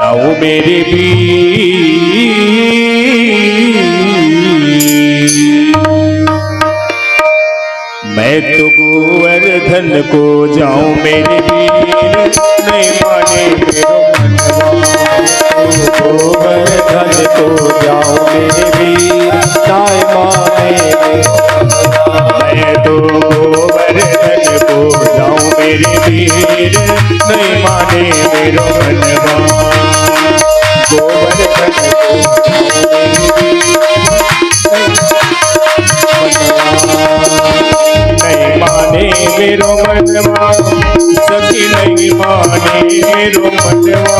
जाओ मेरे वीर। मैं तो गोवर्धन को जाऊं मेरे वीर, नहीं माने मेरो मनवा। गोवर्धन को जाऊं मेरे वीर, नहीं माने मैं तो गोवर्धन को जाऊं मेरे वीर, नहीं माने मेरो मनवा। गोवर्धन को नहीं माने मेरो मनवा, सखी नहीं माने मेरो मनवा।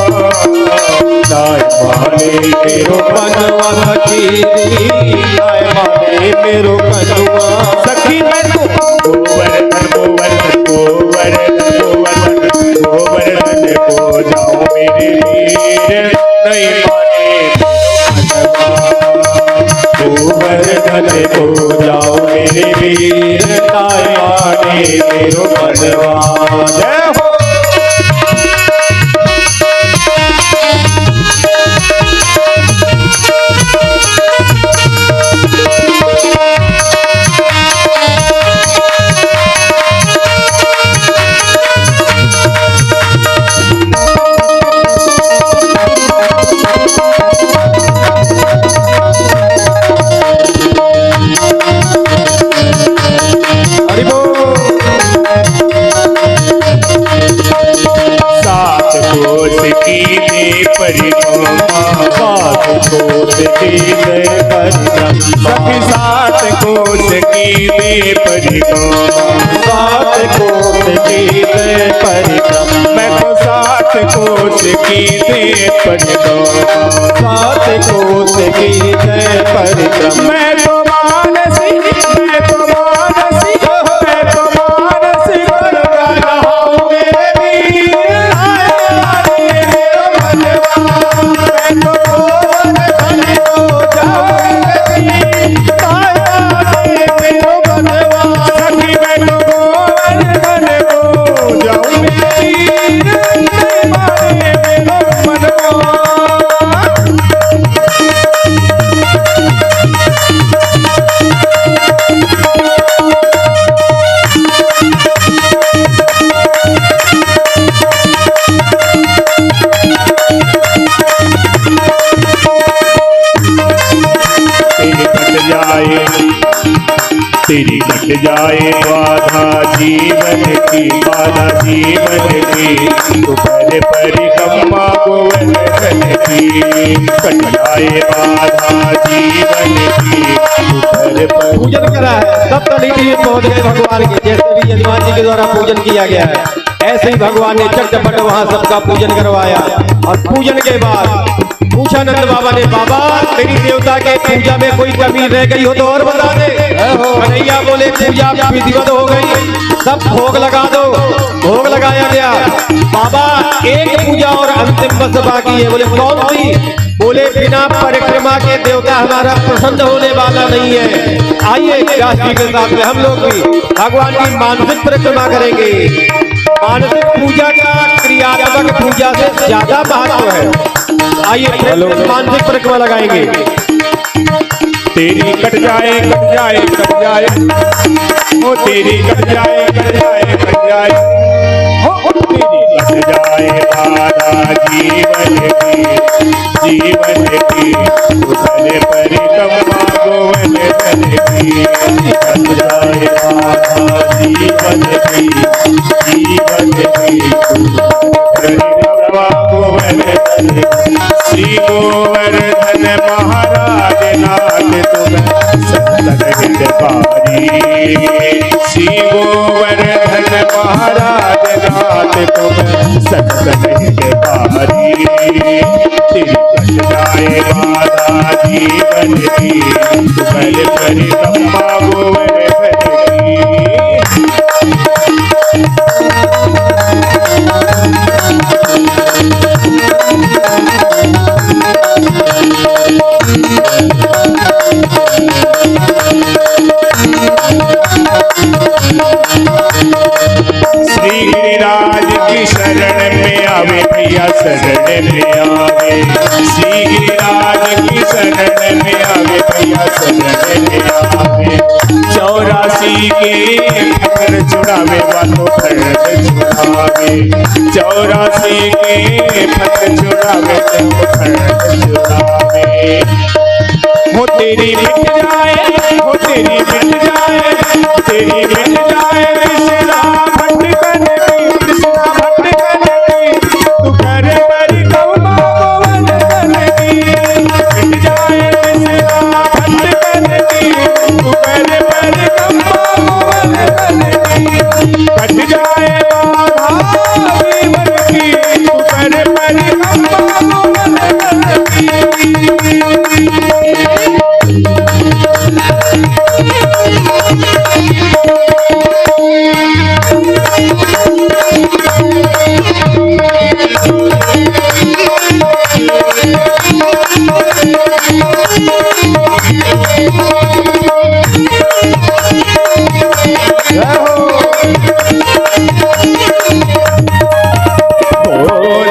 नहीं माने मेरो मनवा सखी, नहीं माने मेरो मनवा। सखी मैं तो गोवर्धन गोवर्धन गोवर्धन गोवर्धन गोवर्धन को जाऊं मेरे वीर, नहीं माने गोवर्धन को जाऊं मेरे वीर, नहीं माने मेरो मनवा। जय हो। सखी 7 कोस की दे परिक्रमा, 7 कोस की दे परिक्रमा। मैं तो 7 कोस की दे परिक्रमा, 7 कोस की दे परिक्रमा। मैं तो मानसी, मैं तो मानसी, मैं तो मानसी गंगा नहाऊं मेरे वीर, मेरो मनवा। मैं तो गोवर्धन को जाऊं मेरो मनवा। सखी मैं तो गोवर्धन को जाऊं मेरे वीर, नहीं माने मेरो मनवा। तेरी कट जाए बाधा जीवन की, बाधा जीवन की, तू पर परिक्रमा गोवर्धन की। कट जाए बाधा जीवन की, तू पर पूजन करा है सब तरीके पौधे भगवान के, जैसे भी यजमान जी के द्वारा पूजन किया गया है, ऐसे ही भगवान ने चटपट वहां सबका पूजन करवाया। और पूजन के बाद पूछा नंद बाबा ने, बाबा तेरी देवता के पूजा में कोई कमी रह गई हो तो और बता दे। कन्हैया बोले पूजा विधिवत हो गई, सब भोग लगा दो। भोग लगाया गया। बाबा एक पूजा और अंतिम बस बाकी है। बोले कौन सी? बोले बिना परिक्रमा के देवता हमारा प्रसन्न होने वाला नहीं है। आइए व्यास जी के साथ में हम लोग भी भगवान की मानसिक परिक्रमा करेंगे। मानसिक पूजा का क्रियात्मक पूजा से ज्यादा महत्व है। आइए मानसिक परिक्रमा लगाएंगे। तेरी कट जाए कट जाए कट जाए, ओ तेरी कट जाए कट जाए कट जाए, हो तेरी कट जाए बाधा जीवन की, जीवन की, उसने परिक्रमा गोवर्धन की। कट जाए बाधा जीवन की, जीवन की, परिक्रमा गोवर्धन। श्री गोवर्धन महाराज नाथ तुम सतलहितकारी, श्री गोवर्धन महाराज नाथ तुम सतलहितकारी। तेरी कट जाए बाधा जीवन की, तुम्हारे परिक्रमा गोवर्धन की। श्री गिरिराज की शरण में आवे भैया शरण में आवे श्री गिरिराज की शरण में आवे भैया शरण में आवे 84 के फकर छुड़ावे वालों फर्ज छुड़ावे 84 के फकर छुड़ावे तुमको फर्ज छुड़ावे हो तेरी मिट जाए हो तेरी मिट जाए तेरी मिट जाए कृष्णा भटकन की कृष्णा भटकन की तू करे बड़ी कौमा गोवर्धन की मिट जाए कृष्णा भटकन की तू करे बड़ी कौमा गोवर्धन की कट जाए बाधा जीवन की तू करे बड़ी कौमा गोवर्धन की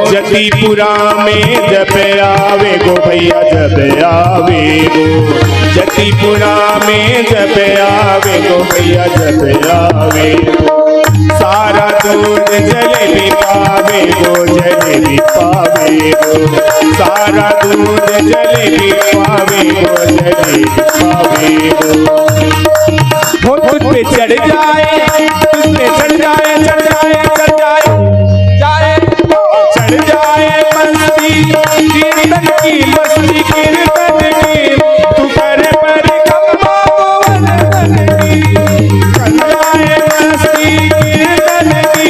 जतीपुरा में जब आवे गो भैया जब आवे गो जतीपुरा में जब आवे गो भैया जब आवे गो सारा दूध जलेबी पावे गो जलेबी पावे गो सारा दूध जलेबी पावे गो जलेबी पावे गो हो तुझ पे चढ़ जाए तुझ पे चढ़ जाए चढ़ जाए चढ़ जाए चढ़ जाए मस्ती कीर्तन की मस्ती कीर्तन की तू करे परिक्रमा गोवर्धन की चढ़ जाए मस्ती कीर्तन की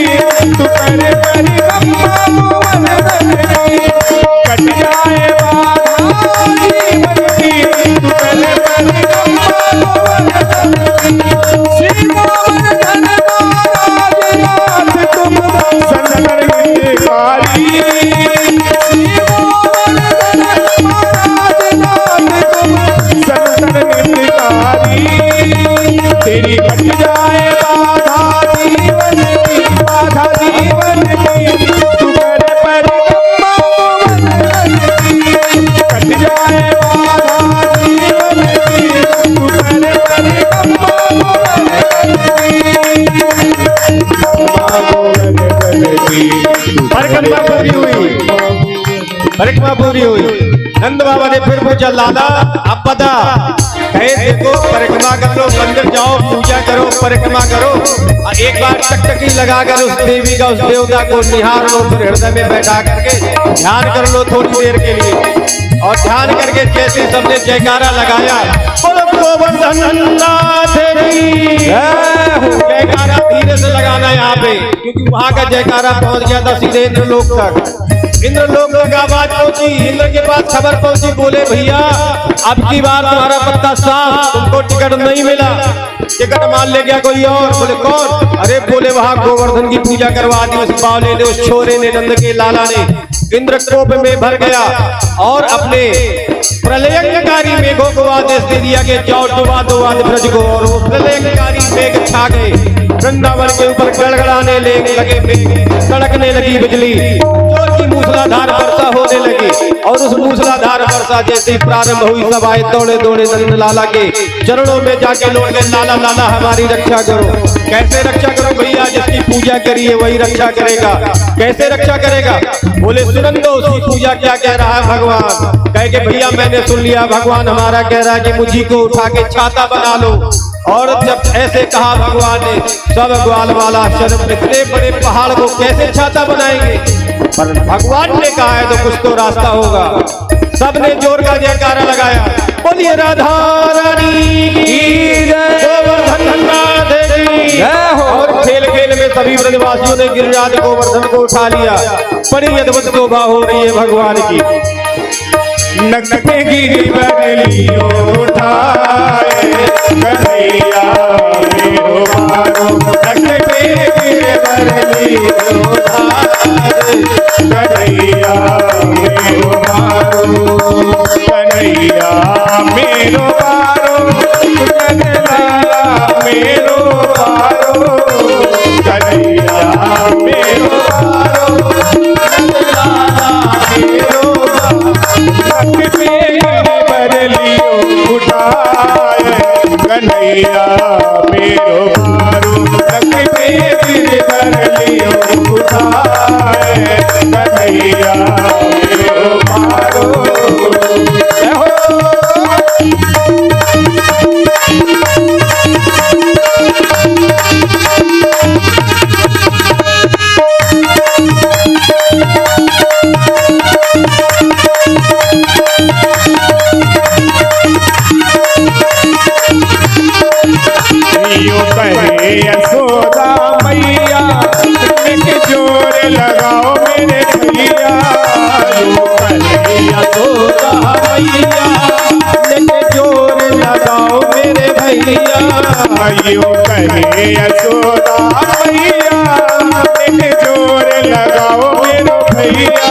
तू करे परिक्रमा गोवर्धन की कट जाए बाधा जीवन की तू करे परिक्रमा गोवर्धन की श्री गोवर्धन महाराज नाथ तुम संतन तेरी कट जाए बाधा जीवन की तू करे परिक्रमा गोवर्धन की कट जाए बाधा जीवन की तू करे परिक्रमा गोवर्धन की परिक्रमा पूरी हुई परिक्रमा पूरी हुई नंद बाबा ने फिर पूछा लाला अब बता कहे देखो परिक्रमा कर लो मंदिर जाओ पूजा करो परिक्रमा करो और एक बार टकटकी लगाकर उस देवी का उस देवता को निहार लो फिर हृदय में बैठा करके ध्यान कर लो थोड़ी देर के लिए और ध्यान करके जैसे सबने जयकारा लगाया बोलो गोवर्धन नाथ की जयकारा धीरे से लगाना यहाँ पे क्योंकि वहां का जयकारा पहुंच गया था सीधे इंद्रलोक तक इंद्रलोक तक आवाज पहुंची इंद्र के पास खबर पहुंची बोले भैया अब की बार तुम्हारा पत्ता साफ तुमको टिकट नहीं मिला टिकट मान ले गया कोई और बोले कौन अरे बोले वहां गोवर्धन की पूजा करवा दी उस बावले ने उस छोरे ने नंद के लाला ने इंद्र कोप में भर गया और अपने प्रलयंकारी मेघों को आदेश दे दिया कि जाओ डुबा दो ब्रज को और वो प्रलयंकारी मेघ छा गए वृंदावन के ऊपर गड़गड़ाने लगे मेघ सड़कने लगी बिजली जोर की मूसलाधार वर्षा होने लगी और उस मूसलाधार वर्षा जैसे ही प्रारंभ हुई सब आए दौड़े दौड़े नंद लाला के चरणों में जाके लौट गए लाला लाला हमारी रक्षा करो कैसे रक्षा करो भैया जिसकी पूजा करिए वही रक्षा करेगा कैसे रक्षा करेगा बोले सुनन दो उसकी पूजा क्या कह रहा है भगवान कहे कि भैया मैंने सुन लिया भगवान हमारा कह रहा है कि मुझी को उठा के छाता बना लो और जब ऐसे कहा भगवान ने सब ग्वाल वाला शर्म इतने बड़े पहाड़ को कैसे छाता बनाएंगे पर भगवान ने कहा है तो कुछ तो रास्ता होगा सबने जोर का जयकारा लगाया बोलिए राधा रानी की जय गोवर्धन नाथ की जय हो और खेल खेल में सभी ब्रजवासियों ने गिरिराज गोवर्धन को उठा लिया बड़ी अद्भुत शोभा हो रही है भगवान की नखते गिरिवर लियो उठाए कन्हैया मेरो मारो नखते गिरिवर लियो उठाए कन्हैया मेरो मारो कन्हैया मेरो मारो कन्हैया मेरो मारो कन्हैया मेरो मारो कन्हैया मेरो मारो लख पे गिरधर लियो उठाए कन्हैया मेरो मारो जय हो यो कहे यशोदा मैया के जोर लगाओ मेरे भैया यो कहे यशोदा मैया लेके जोर लगाओ मेरे भैया यो कहे यशोदा मैया लेके जोर लगाओ मेरे भैया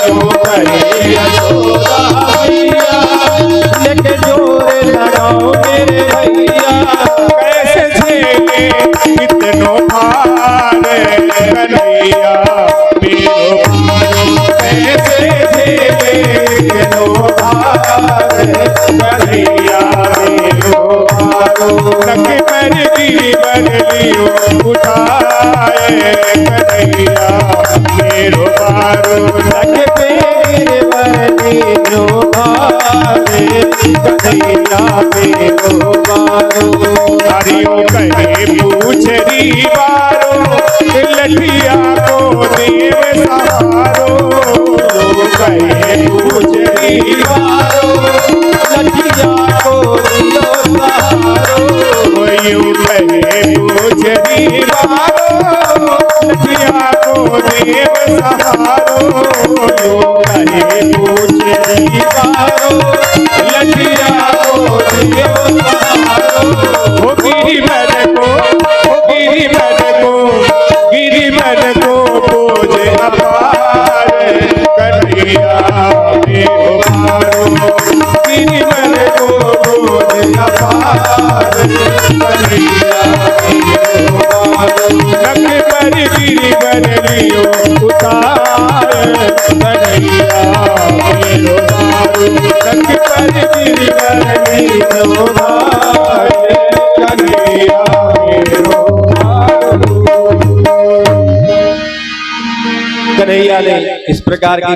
यो कहे यशोदा मैया लेके जोर लगाओ मेरे भैया कैसे झेले कितनो भार कन्हैया मेरो मारो कैसे झेले कितनो भार कन्हैया मेरो मारो लख पर गिरधर लियो उठाए कन्हैया मेरो मारो लख पे गिरधर लियो भारे कन्हैया मेरो मारो हरियो कहे पूछरी बारो लठिया को देव सहारो कहे पूछरी बारो लठिया को दियो सहारो यूं कहे पूछरी बारो लठिया को देव सहारो यूं कहे पूछरी बारो लठिया को देव सहारो हो गिरिवर को बोझ अपार कन्हैया मेरो मारो गिरिवर को बोझ अपार कन्हैया मेरो मारो लख पर गिरिवर लियो उतार कन्हैया मेरो मारो लख पर गिरिवर लियो उतार कन्हैया मेरो कन्हैया ने इस प्रकार की